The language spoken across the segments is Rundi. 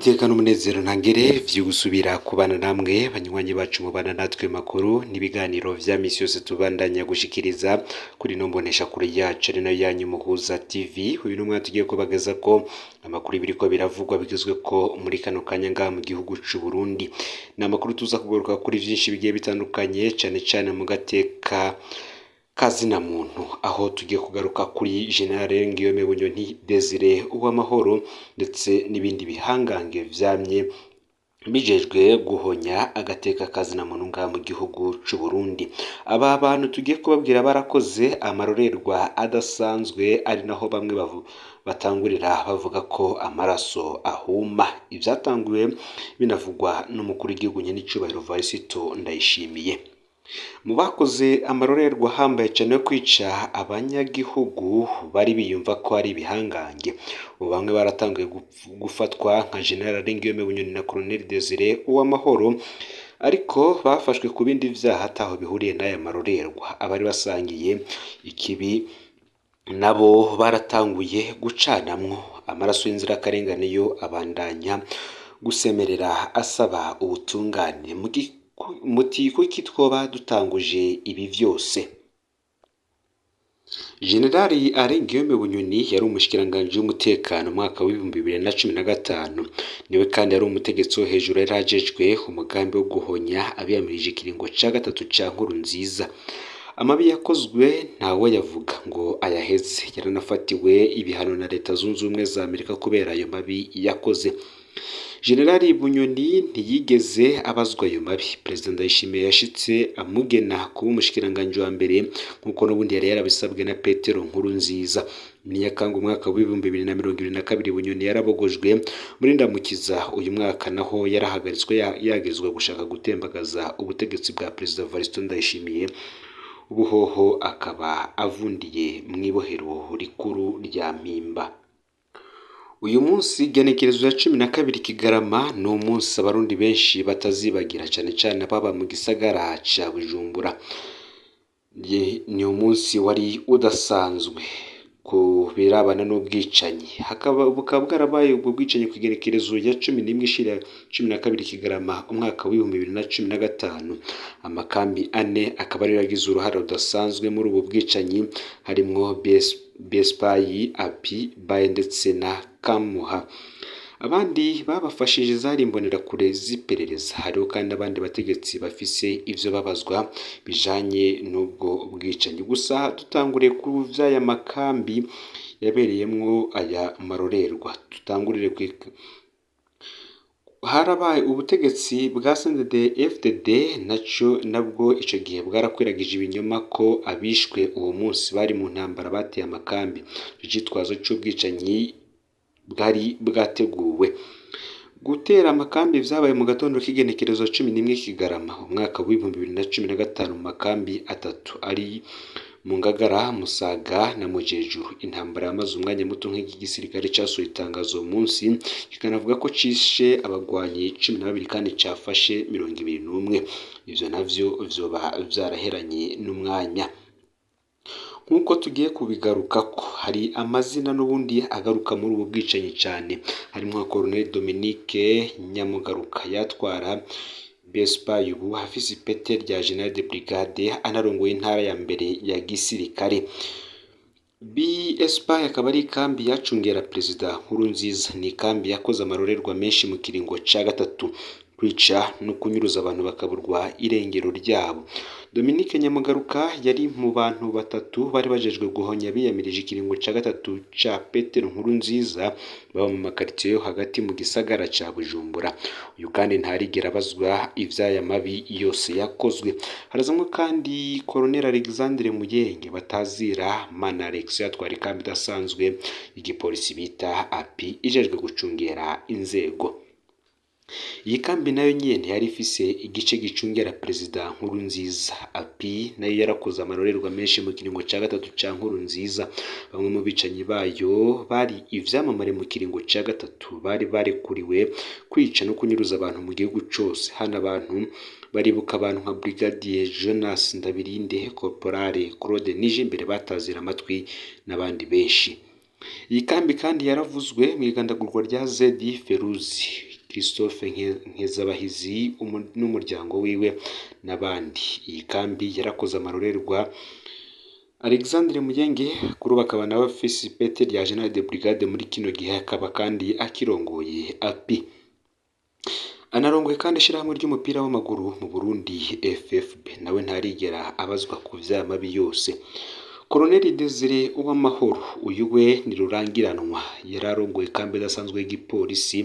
iteka n'umunezero ntangere vyo gusubira kubana namwe banywanyi bacu mubana natwe makuru n'ibiganiro vya misi yose tubandanya gushikiriza kuri no mbonesha kure yacu ari nayo yanyu Muhuza TV. Uyu numwe tugiye kubageza ko amakuru biriko biravugwa bigezwe ko muri kano kanya ngaha mu gihugu c'u Burundi. N'amakuru tuza kugaruka kuri vyinshi bigiye bitandukanye cane cane mu gateka kazina muntu, aho tugiye kugaruka kuri General Ngiyome Bunyoni Desire Uwamahoro ndetse n'ibindi bihangange vyamye bijejwe guhonya agateka kazina muntu ngaha mu gihugu c'u Burundi. Aba bantu tugiye kubabwira barakoze amarorerwa adasanzwe, ari naho bamwe batangurira bavuga ko amaraso ahuma. Ivyatanguye binavugwa n'umukuru w'igihugu nyenicubahiro Varisito Ndayishimiye. Mu bakoze amarorerwa hambaye cane yo kwica abanyagihugu bari biyumva ko ari ibihangange, ubu bamwe baratanguye gufatwa nka General Ngiyome Bunyoni na Colonel Desire Uwamahoro, ariko bafashwe ku bindi vyaha ataho bihuriye n'aya marorerwa. Abari basangiye ikibi nabo baratanguye gucanamwo. Amaraso y'inzirakarengane yo abandanya gusemerera asaba ubutungane. Muti kuki twoba dutanguje ibi vyose? Generali Ngiyome Bunyoni yari umushikiranganje w'umutekano mwaka w'ibihumbi 2015, niwe kandi yari umutegetsi wo hejuru yari ajejwe umugambi wo guhonya abiyamirije ikiringo ca gatatu ca Nkurunziza. Amabi yakozwe ntawe yavuga ngo ayaheze, yaranafatiwe ibihano na Leta Zunze Ubumwe za Amerika kubera ayo mabi yakoze. Generali Bunyoni ntiyigeze abazwa ayo mabi. Perezida Ndayishimiye yashitse amugena kuba umushikiranganje wa mbere nkuko n'ubundi yari yarabisabwe na Petero Nkurunziza. Nyakanga umwaka w'ibihumbi 2022 Bunyoni yarabogojwe muri Ndamukiza. Uyu mwaka naho yarahagaritswe yagezwe gushaka gutembagaza ubutegetsi bwa Perezida Varisito Ndayishimiye. Ubuhoho akaba avundiye mw'ibohero rikuru rya Mpimba. Uyu munsi genekerezo ya 12 Kigarama ni umunsi abarundi benshi batazibagira, cane cane baba mu gisagara ca Bujumbura. Ni umunsi wari udasanzwe ku birabana n'ubwicanyi, bukaba bwarabaye ubwo bwicanyi ku igenekerezo ya 11 ishira 12 Kigarama umwaka w'ibihumbi 2015. Amakambi ane akaba ari yagize uruhara rudasanzwe muri ubu bwicanyi, harimwo Bespayi, Api, Baye ndetse na Kamuha. Abandi babafashije zari imbonera kure z'iperereza. Hariho kandi abandi bategetsi bafise ivyo babazwa bijanye n'ubwo bwicanyi. Gusa dutanguriye ku vy'aya makambi yabereyemwo aya marorerwa, tutangurire harabaye ubutegetsi bwa CNDD-FDD nabwo ico gihe bwarakwiragije ibinyoma ko abishwe uwo munsi bari mu ntambara bateye amakambi. Icitwazo c'ubwicanyi bwari bwateguwe. Gutera amakambi vyabaye mu gatondo k'igenekerezo 11 Kigarama umwaka w'ibihumbi 2015 mu makambi atatu ari mu Ngagara, Musaga na Mujejuru. Intambara yamaze umwanya muto nk'igisirikare casohoye itangazo munsi kikanavuga ko cishe abagwanyi 12 kandi cafashe 21. Ivyo navyo vyoba vyaraheranye n'umwanya. Nkuko tugiye kubigarukako, hari amazina n'ubundi agaruka muri ubu bwicanyi cane, harimwo Colonel Dominique Nyamugaruka yatwara Bespayi, ubu afise ipete rya General de Brigade, anarongoye intara ya mbere ya gisirikare. Bespayi akaba ari ikambi yacungera Perezida Nkurunziza. Ni ikambi yakoze amarorerwa menshi mu kiringo ca gatatu, kwica no kunyuruza abantu bakaburwa irengero ryabo. Dominique Nyamugaruka yari mu bantu batatu bari bajejwe guhonya biyamirije ikiringo ca gatatu ca Petero Nkurunziza, baba mu makaritiye yo hagati mu gisagara ca Bujumbura. Uyu kandi ntarigera abazwa ivy'aya mabi yose yakozwe. Harazamwe kandi Colonel Alexandre Muyenge batazira Mana Alex yatwara ikambi idasanzwe igipolisi bita Api ijejwe gucungera inzego. Iyi kambi nayo nyene yari ifise igice gicungera Perezida Nkurunziza. Api nayo yarakoze amarorerwa menshi mu kiringo ca gatatu ca Nkurunziza. Bamwe mu bicanyi bayo bari ivyamamare mu kiringo ca gatatu, bari barekuriwe kwica no kunyuruza abantu mu gihugu cose. Hana abantu baribuka abantu nka Brigadier Jonas Ndabirinde, Corporale Claude Nijimbere batazira amatwi n'abandi benshi. Iyi kambi kandi yaravuzwe mu igandagurwa rya Zedi Feruzi. Christophe Nkezabahizi n'umuryango wiwe n'abandi. Iyi kambi yarakoze amarorerwa Alexandre Muyenge kuri ubu akaba nawe afise ipete rya General de Brigade muri kino gihe, akaba kandi akirongoye API. Anarongoye kandi ishirahamwe ry'umupira w'amaguru mu Burundi FFB, nawe ntarigera abazwa ku vya mabi yose. Colonel Desire Uwamahoro uyu we ni rurangiranwa, yararongoye kambi idasanzwe y'igipolisi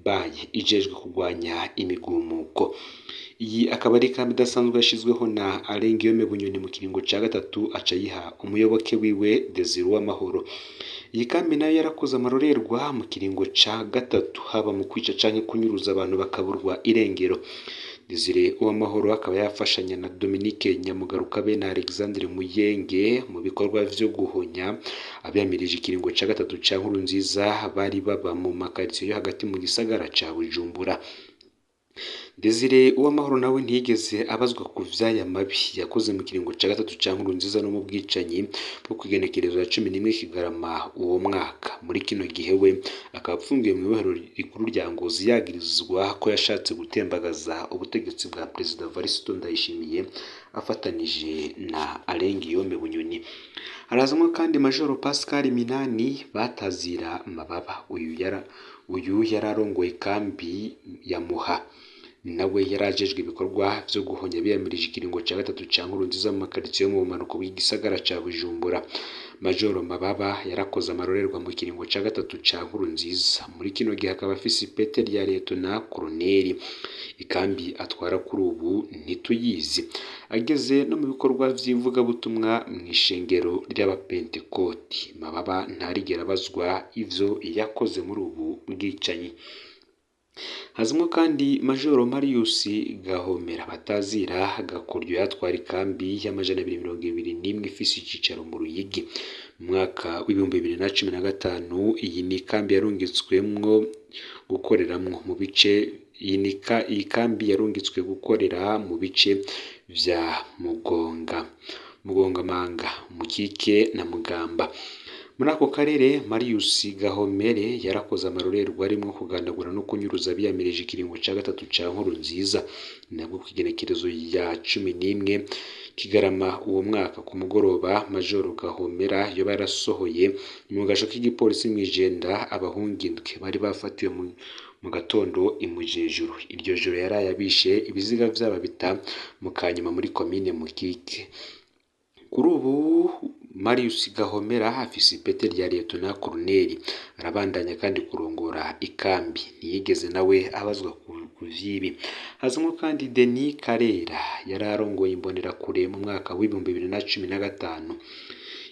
baye ijejwe kurwanya imigumuko. Iyi akaba ari kambi idasanzwe yashizweho na Alengiyome Bunyoni mu kiringo ca gatatu, aca yiha umuyoboke wiwe Desire Uwamahoro. Iyi kambi nayo yarakoze amarorerwa mu kiringo ca gatatu, haba mu kwica canke kunyuruza abantu bakaburwa irengero. Desire Uwamahoro akaba yafashanya na Dominique Nyamugaruka be na Alexandre Muyenge mu bikorwa vyo guhonya abiyamirije ikiringo ca gatatu ca Nkurunziza bari baba mu makaritsiye yo hagati mu gisagara ca Bujumbura. Desire Uwamahoro nawe ntiyigeze abazwa ku vyaya mabi yakoze mu kiringo ca gatatu ca Nkurunziza no mu bwicanyi bwo kwigenekerezo ya 11 Kigarama uwo mwaka. Muri kino gihe we akaba apfungiwe mu ibohero rikuru rya Ngozi yagirizwa ko yashatse gutembagaza ubutegetsi bwa Perezida Varisito Ndayishimiye afatanije na Alengiyome Bunyoni. Harazamwo kandi Majoro Pascal Minani batazira mababa, uyu yararongoye kambi ya Muha, nawe yarajejwe ibikorwa vyo guhonya biyamirije ikiringo ca gatatu ca Nkurunziza mu makaritsiye yo mu bumanuko bw'igisagara ca Bujumbura. Majoro Mababa yarakoze amarorerwa mu kiringo ca gatatu ca Nkurunziza. Muri kino gihe akaba afise ipete rya Lieutenant Colonel. Ikambi atwara kuri ubu ntituyizi. Ageze no mu bikorwa vy'ivugabutumwa mw'ishengero ry'abapentekoti, Mababa ntarigera abazwa ivyo yakoze muri ubu bwicanyi. Hazimwo kandi Majoro Marius Gahomera batazira Gakoryo yatwara ikambi y'amajana 221 ifise icicaro mu Ruyigi mu mwaka w'2015. Iyi ni kambi yarungitswemwo gukoreramwo mu bice iyi kambi yarungitswe gukorera mu bice vya Mugongamanga, Mukike na Mugamba. Muri ako karere Marius Gahomere yarakoze amarorerwa arimwo kugandagura no kunyuruza biyamirije ikiringo ca gatatu ca Nkurunziza, nabwo kwigenekerezo ya 11 Kigarama uwo mwaka. Ku mugoroba Majoro Gahomera yo barasohoye mu gasho k'igipolisi mw'ijenda abahungindwe bari bafatiwe mu gatondo imujejuru. Iryo joro yarayabishe ibiziga vyaba bita mu Kanyuma muri komine Mukike. Kuri ubu Marius Gahomera afise ipete rya Lieutenant Colonel, arabandanya kandi kurongora ikambi, ntiyigeze nawe abazwa ku vyibi. Hazimwo kandi Denis Karera yararongoye imbonerakure mu mwaka w'2015.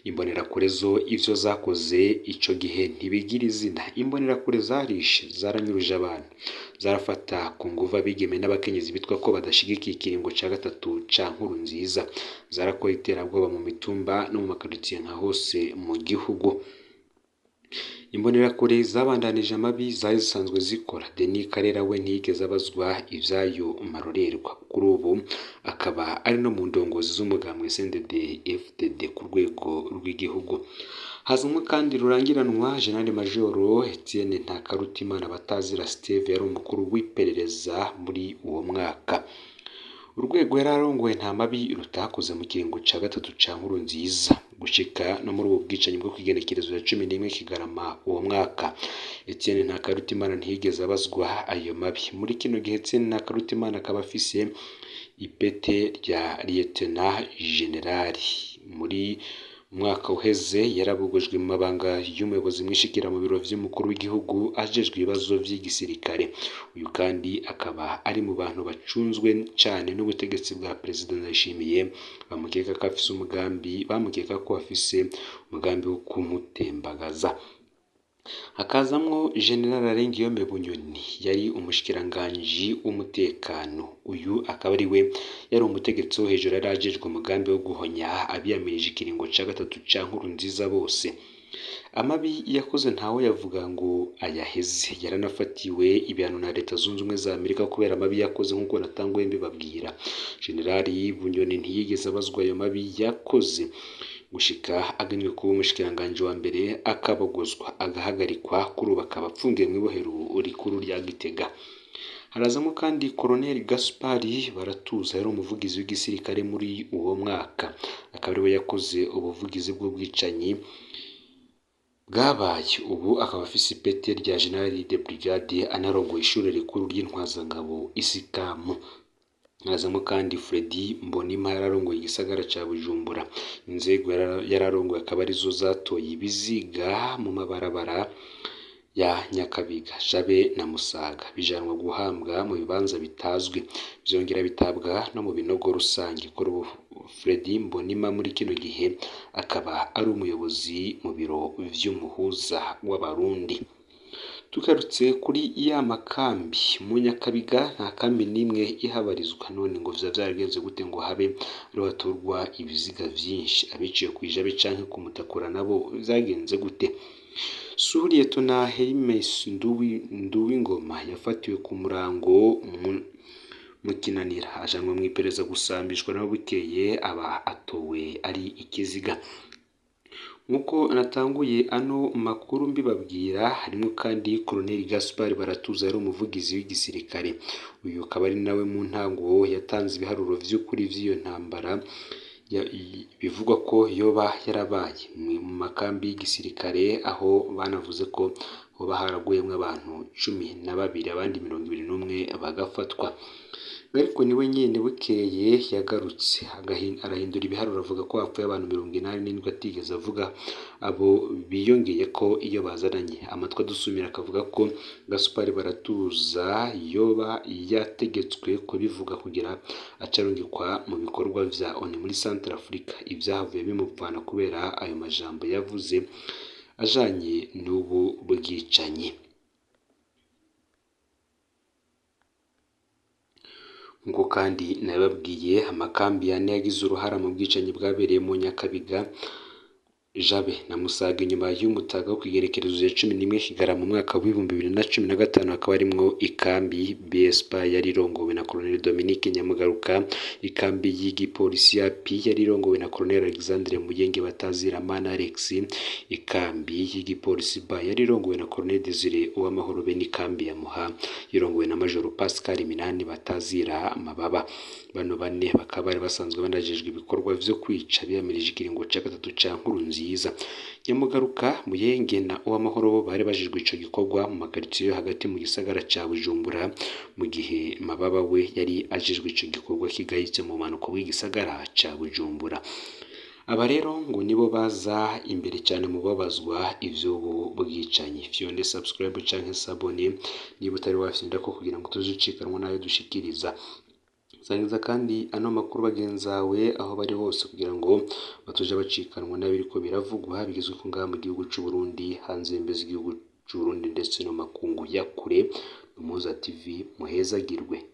Imbonerakure zo ivyo zakoze ico gihe ntibigira izina. Imbonerakure zarishe, zaranyuruje abantu, zarafata ku nguvu abigeme n'abakenyezi bitwa ko badashigikiye ikiringo ca gatatu ca Nkurunziza, zarakora iterabwoba mu mitumba no mu makaritsiye nka hose mu gihugu. Imbonerakure zabandanije amabi zari zisanzwe zikora. Denis Karera we ntiyigeze abazwa ivyayo marorerwa. Kuri ubu akaba ari no mu ndongozi z'umugambwe CNDD FDD ku rwego rw'igihugu. Hazimwo kandi rurangiranwa General Majoro Etienne Ntakarutimana batazira Steve yari umukuru w'iperereza muri uwo mwaka. Urwego yararongoye nta mabi rutakoze mu kiringo ca gatatu ca Nkurunziza gushika no muri ubu bwicanyi bwo kwigenekerezo ya 11 Kigarama uwo mwaka. Etienne Ntakarutimana ntiyigeze abazwa ayo mabi. Muri kino gihe Etienne Ntakarutimana akaba afise ipete rya Lieutenant General. Muri umwaka uheze yarabugujwe mu mabanga y'umuyobozi mwishikira mu biro vy'umukuru w'igihugu ajejwe ibibazo vy'igisirikare. Uyu kandi akaba ari mu bantu bacunzwe cane n'ubutegetsi bwa Perezida Ndayishimiye, bamukeka ko afise umugambi wo kumutembagaza. Hakazamwo General Alengiyome Bunyoni yari umushikiranganji w'umutekano. Uyu akaba ari we yari umutegetsi wo hejuru yarajejwe umugambi wo guhonya abiyamirije ikiringo ca gatatu ca Nkurunziza bose. Amabi yakoze ntawe yavuga ngo ayaheze. Yaranafatiwe ibihano na Leta Zunze Ubumwe za Amerika kubera amabi yakoze nk'uko natanguye mbibabwira. General Bunyoni ntiyigeze abazwa ayo mabi yakoze gushika agenywe kuba umushikiranganji wa mbere, akabogozwa, agahagarikwa, kuri ubu akaba apfungiwe mu ibohero rikuru rya Gitega. harazamo kandi Colonel Gaspari Baratuza yari umuvugizi w'igisirikare muri uwo mwaka, akaba ariwe yakoze ubuvugizi bw'ubwicanyi bwabaye. Ubu akaba afise ipeti rya General de Brigade, anarongoye ishuri rikuru ry'intwazangabo Isikamu. Harazamo kandi Fredy Mbonimpa yararongoye igisagara ca Bujumbura. Inzego yararongoye akaba arizo zatoye ibiziga mu mabarabara ya Nyakabiga, Jabe na Musaga, bijanwa guhambwa mu bibanza bitazwi, vyongera bitabwa no mu binogo rusange. Kuri ubu Fredy Mbonimpa muri kino gihe akaba ari umuyobozi mu biro vy'umuhuza w'abarundi. Tugarutse kuri ya makambi mu Nyakabiga, nta kambi n'imwe ihabarizwa. None ngo vya vyaragenze gute ngo habe ariho hatorwa ibiziga vyinshi? Abiciye kw'ijabe canke ku Mutakura nabo vyagenze gute? Suriyetona Hermes Nduwingoma yafatiwe ku Murango mu Kinanira, ajanwa mu iperereza gusambishwa, naho bukeye aba atowe ari ikiziga. Nkuko natanguye ano makuru mbibabwira, harimo kandi Colonel Gaspard Baratuza yari umuvugizi w'igisirikare. Uyu akaba ari nawe mu ntango yatanze ibiharuro vy'ukuri vy'iyo ntambara bivugwa ko yoba yarabaye mu makambi y'igisirikare, aho banavuze ko hoba haraguyemwo abantu 12, abandi 21 bagafatwa. Ariko niwe nyene bukeye yagarutse arahindura ibiharuro, avuga ko hapfuye abantu 87, atigeze avuga abo biyongeye ko iyo bazananye. Amatwi adusumira akavuga ko Gaspard Baratuza yoba yategetswe kubivuga kugira acarungikwa mu bikorwa vya ONU muri Central Africa. Ivyahavuye bimupfana kubera ayo majambo yavuze ajanye n'ubu bwicanyi. Ngo kandi nababwiye amakambi yane yagize uruhara mu bwicanyi bwabereye mu Nyakabiga, Jabe na Musaga inyuma y'umutaga wo kwigerekerezo ya 11 Kigarama mu mwaka wa 2015, akaba arimwo ikambi BSPA yari irongowe na Colonel Dominique Nyamugaruka, ikambi y'igipolisi ya P yari irongowe na Colonel Alexandre Muyenge Bataziramana Alex, ikambi y'igipolisi ba yari irongowe na Colonel Desire Uwamahoro, be n'ikambi ya Muha irongowe na Major Pascal Minani Batazira Mababa. Bano bane bakaba bari basanzwe banajejwe ibikorwa vyo kwica biyamirije ikiringo ca gatatu ca Nkurunziza. Nyamugaruka, Muyenge na Uwamahoro bo bari bajejwe ico gikorwa mu makaritsiye yo hagati mu gisagara ca Bujumbura, mu gihe Mababa we yari ajejwe ico gikorwa kigayitse mu manuko w'igisagara ca Bujumbura. Aba rero ngo nibo baza imbere cyane mu babazwa ivyo bwicanyi. Fyonde subscribe canke sabone niba utari wafyinda ko kugira ngo tuzucikanwa nayo dushikiriza. Sangiza kandi ano makuru bagenzawe aho bari hose kugira ngo batuje bacikanwa n'abiriko biravugwa bigizwe ko ngaha mu gihugu c'u Burundi, hanze y'imbizi igihugu c'u Burundi ndetse no makungu ya kure. Umuhuza TV muhezagirwe.